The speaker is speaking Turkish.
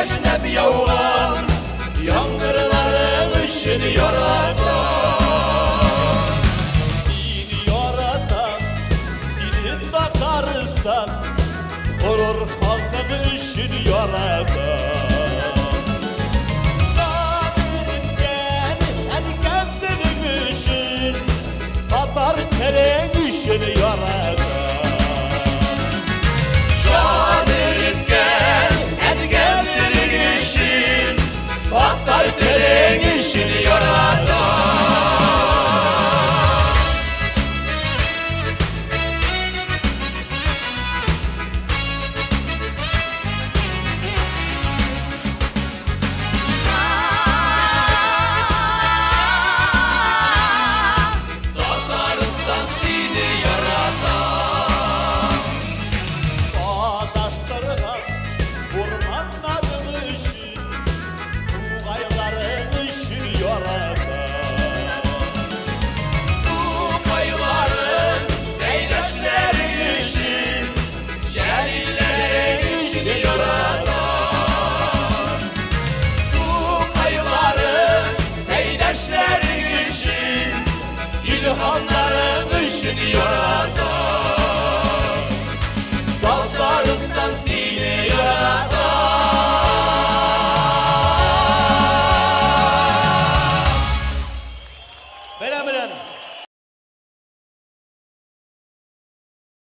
esnep yağan yağmurların ışını yaratan. Dini yaratan senin Tataristan, korur halkın işini yaratan. Tatar tereng işini yaratan. Şan eritken etkenlerin işin Tatar tereng işini yaratan. Tataristan seni yaratan. Bağdaşlarına kurbanların işin, Tuğayların işini yaratan. Bu kayıların seydaşların işin Celillerin işini yaratan. Bu kayıların seydaşların işin İlhamların işini yaratan.